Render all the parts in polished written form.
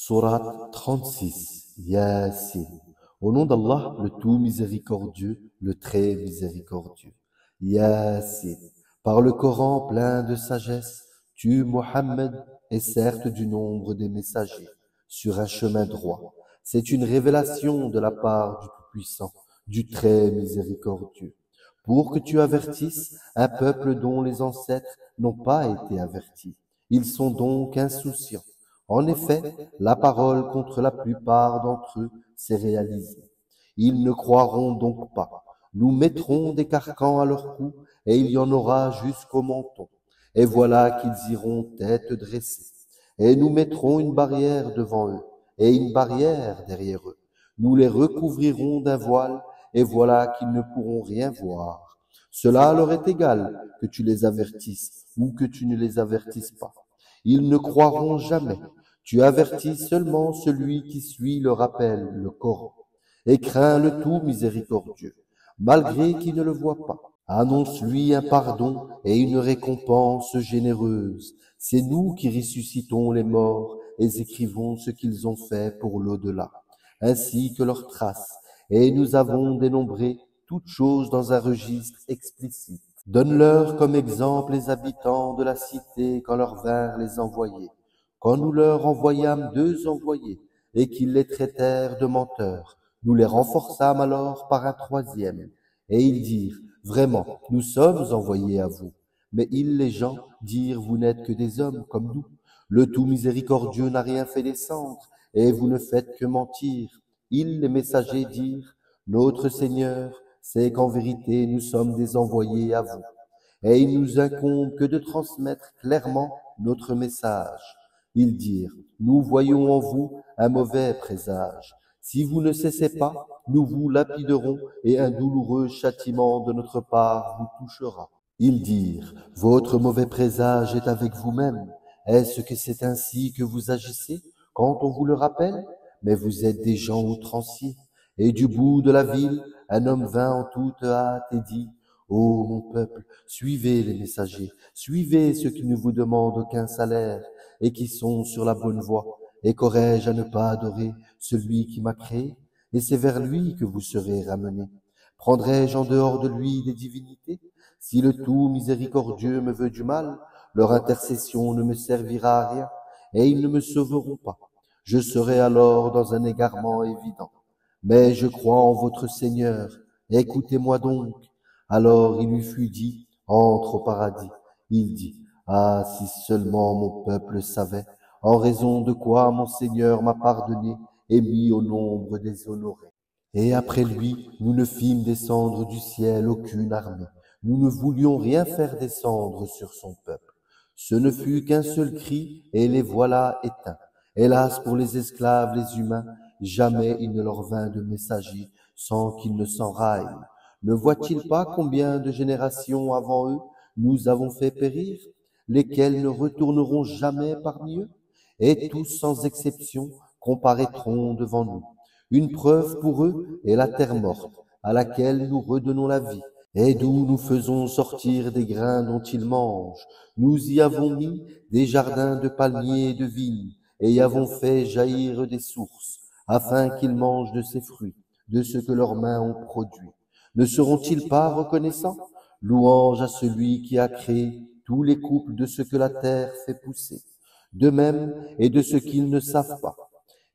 Sourate 36, Yassine. Au nom d'Allah, le tout miséricordieux, le très miséricordieux. Yassine. Par le Coran plein de sagesse, tu, Mohammed, es certes du nombre des messagers, sur un chemin droit. C'est une révélation de la part du Tout-Puissant, du très miséricordieux, pour que tu avertisses un peuple dont les ancêtres n'ont pas été avertis. Ils sont donc insouciants. En effet, la parole contre la plupart d'entre eux s'est réalisée. Ils ne croiront donc pas. Nous mettrons des carcans à leur cou, et il y en aura jusqu'au menton. Et voilà qu'ils iront tête dressée. Et nous mettrons une barrière devant eux, et une barrière derrière eux. Nous les recouvrirons d'un voile, et voilà qu'ils ne pourront rien voir. Cela leur est égal que tu les avertisses ou que tu ne les avertisses pas. Ils ne croiront jamais. Tu avertis seulement celui qui suit le rappel, le Coran, et crains le tout miséricordieux, malgré qu'il ne le voit pas. Annonce-lui un pardon et une récompense généreuse. C'est nous qui ressuscitons les morts et écrivons ce qu'ils ont fait pour l'au-delà, ainsi que leurs traces, et nous avons dénombré toutes choses dans un registre explicite. Donne-leur comme exemple les habitants de la cité quand leur vinrent les envoyés. Quand nous leur envoyâmes 2 envoyés, et qu'ils les traitèrent de menteurs, nous les renforçâmes alors par un 3e. Et ils dirent, vraiment, nous sommes envoyés à vous. Mais ils, les gens, dirent, vous n'êtes que des hommes comme nous. Le tout miséricordieux n'a rien fait descendre, et vous ne faites que mentir. Ils, les messagers, dirent, notre Seigneur, c'est qu'en vérité nous sommes des envoyés à vous. Et il nous incombe que de transmettre clairement notre message. Ils dirent, nous voyons en vous un mauvais présage. Si vous ne cessez pas, nous vous lapiderons et un douloureux châtiment de notre part vous touchera. Ils dirent, votre mauvais présage est avec vous-même. Est-ce que c'est ainsi que vous agissez quand on vous le rappelle? Mais vous êtes des gens outranciers. Et du bout de la ville, un homme vint en toute hâte et dit, ô mon peuple, suivez les messagers, suivez ceux qui ne vous demandent aucun salaire et qui sont sur la bonne voie. Et qu'aurais-je à ne pas adorer celui qui m'a créé? Et c'est vers lui que vous serez ramenés. Prendrai-je en dehors de lui des divinités? Si le tout miséricordieux me veut du mal, leur intercession ne me servira à rien, et ils ne me sauveront pas. Je serai alors dans un égarement évident. Mais je crois en votre Seigneur, écoutez-moi donc. Alors il lui fut dit, entre au paradis. Il dit, ah, si seulement mon peuple savait, en raison de quoi mon Seigneur m'a pardonné et mis au nombre des honorés. Et après lui, nous ne fîmes descendre du ciel aucune armée. Nous ne voulions rien faire descendre sur son peuple. Ce ne fut qu'un seul cri, et les voilà éteints. Hélas pour les esclaves, les humains, jamais il ne leur vint de messager sans qu'ils ne s'enraillent. Ne voient-ils pas combien de générations avant eux nous avons fait périr, lesquels ne retourneront jamais parmi eux? Et tous sans exception comparaîtront devant nous. Une preuve pour eux est la terre morte, à laquelle nous redonnons la vie, et d'où nous faisons sortir des grains dont ils mangent. Nous y avons mis des jardins de palmiers et de vignes, et y avons fait jaillir des sources, afin qu'ils mangent de ces fruits, de ce que leurs mains ont produit. Ne seront-ils pas reconnaissants? Louange à celui qui a créé tous les couples de ce que la terre fait pousser, de même et de ce qu'ils ne savent pas.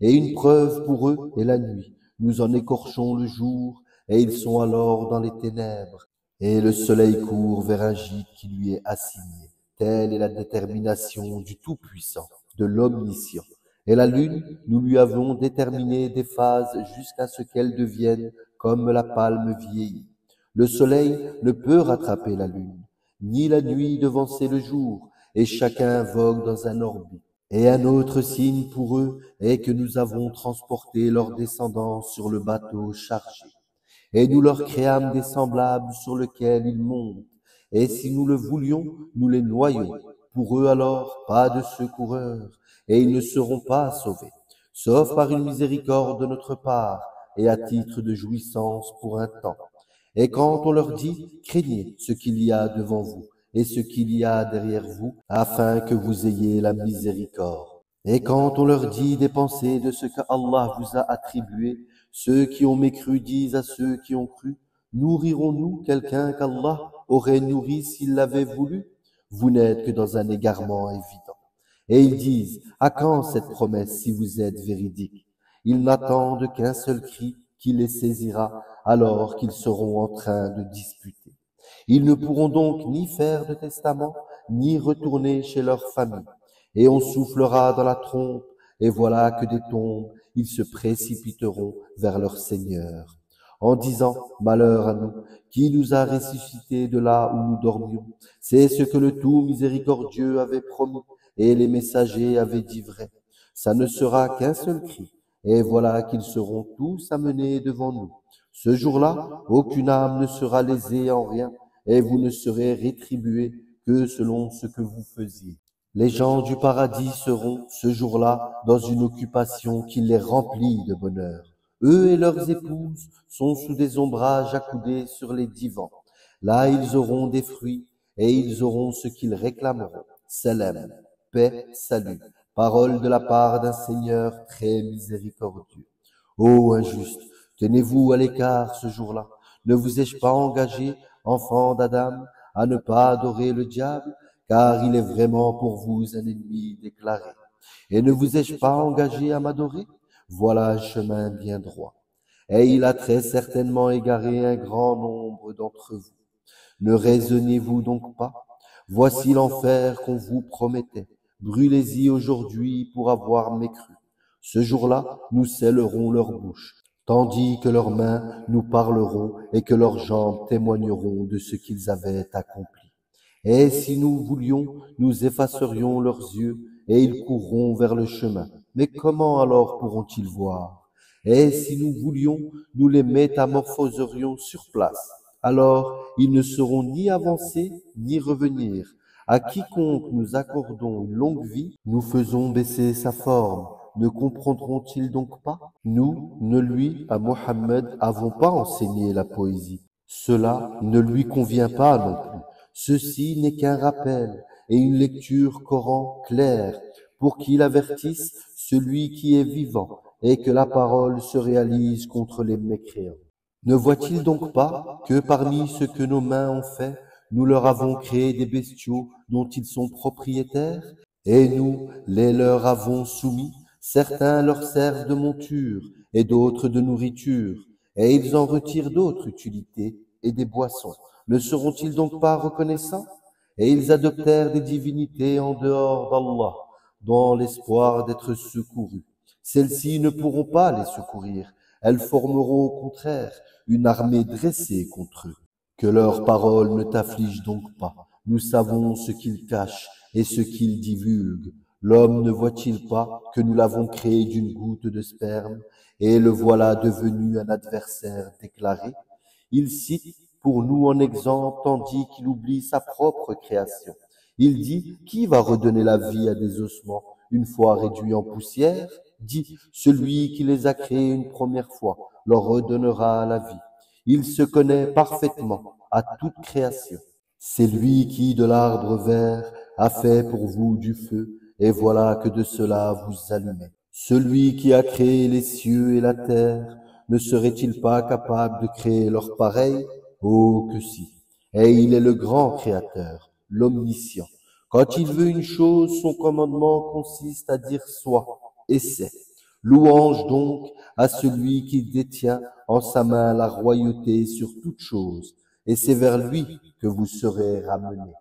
Et une preuve pour eux est la nuit. Nous en écorchons le jour, et ils sont alors dans les ténèbres. Et le soleil court vers un gîte qui lui est assigné. Telle est la détermination du Tout-Puissant, de l'Omniscient. Et la lune, nous lui avons déterminé des phases jusqu'à ce qu'elle devienne comme la palme vieillie. Le soleil ne peut rattraper la lune, ni la nuit devancer le jour, et chacun vogue dans un orbite. Et un autre signe pour eux est que nous avons transporté leurs descendants sur le bateau chargé. Et nous leur créâmes des semblables sur lesquels ils montent. Et si nous le voulions, nous les noyons. Pour eux alors, pas de secoureur, et ils ne seront pas sauvés, sauf par une miséricorde de notre part, et à titre de jouissance pour un temps. Et quand on leur dit, craignez ce qu'il y a devant vous, et ce qu'il y a derrière vous, afin que vous ayez la miséricorde. Et quand on leur dit dépensez de ce que Allah vous a attribué, ceux qui ont mécru disent à ceux qui ont cru, nourrirons-nous quelqu'un qu'Allah aurait nourri s'il l'avait voulu? Vous n'êtes que dans un égarement évident. Et ils disent, à quand cette promesse si vous êtes véridiques? Ils n'attendent qu'un seul cri qui les saisira alors qu'ils seront en train de disputer. Ils ne pourront donc ni faire de testament, ni retourner chez leur famille. Et on soufflera dans la trompe, et voilà que des tombes, ils se précipiteront vers leur Seigneur, en disant, malheur à nous, qui nous a ressuscités de là où nous dormions. C'est ce que le tout miséricordieux avait promis, et les messagers avaient dit vrai. Ça ne sera qu'un seul cri, et voilà qu'ils seront tous amenés devant nous. Ce jour-là, aucune âme ne sera lésée en rien, et vous ne serez rétribués que selon ce que vous faisiez. Les gens du paradis seront, ce jour-là, dans une occupation qui les remplit de bonheur. Eux et leurs épouses sont sous des ombrages accoudés sur les divans. Là, ils auront des fruits, et ils auront ce qu'ils réclameront. Salam, paix, salut, parole de la part d'un Seigneur très miséricordieux. Ô injuste, tenez-vous à l'écart ce jour-là. Ne vous ai-je pas engagé, enfant d'Adam, à ne pas adorer le diable, car il est vraiment pour vous un ennemi déclaré. Et ne vous ai-je pas engagé à m'adorer? Voilà un chemin bien droit. Et il a très certainement égaré un grand nombre d'entre vous. Ne raisonnez-vous donc pas? Voici l'enfer qu'on vous promettait. Brûlez-y aujourd'hui pour avoir mécru. Ce jour-là, nous scellerons leur bouche, tandis que leurs mains nous parleront et que leurs jambes témoigneront de ce qu'ils avaient accompli. Et si nous voulions, nous effacerions leurs yeux, et ils courront vers le chemin. Mais comment alors pourront-ils voir? Et si nous voulions, nous les métamorphoserions sur place. Alors ils ne sauront ni avancer, ni revenir. À quiconque nous accordons une longue vie, nous faisons baisser sa forme. Ne comprendront-ils donc pas? Nous, ne lui, à Mohammed, avons pas enseigné la poésie. Cela ne lui convient pas non plus. Ceci n'est qu'un rappel et une lecture Coran claire pour qu'il avertisse celui qui est vivant et que la parole se réalise contre les mécréants. Ne voit-il donc pas que parmi ce que nos mains ont fait, nous leur avons créé des bestiaux dont ils sont propriétaires et nous les leur avons soumis? Certains leur servent de monture et d'autres de nourriture et ils en retirent d'autres utilités et des boissons. Ne seront-ils donc pas reconnaissants? Et ils adoptèrent des divinités en dehors d'Allah, dans l'espoir d'être secourus. Celles-ci ne pourront pas les secourir. Elles formeront au contraire une armée dressée contre eux. Que leurs paroles ne t'affligent donc pas. Nous savons ce qu'ils cachent et ce qu'ils divulguent. L'homme ne voit-il pas que nous l'avons créé d'une goutte de sperme et le voilà devenu un adversaire déclaré? Il cite pour nous en exemple tandis qu'il oublie sa propre création. Il dit, qui va redonner la vie à des ossements une fois réduits en poussière? Dit, celui qui les a créés une première fois leur redonnera la vie. Il se connaît parfaitement à toute création. C'est lui qui, de l'arbre vert, a fait pour vous du feu, et voilà que de cela vous allumez. Celui qui a créé les cieux et la terre, ne serait-il pas capable de créer leur pareil? Oh que si. Et il est le grand créateur, l'omniscient. Quand il veut une chose, son commandement consiste à dire soit, et c'est. Louange donc à celui qui détient en sa main la royauté sur toute chose, et c'est vers lui que vous serez ramenés.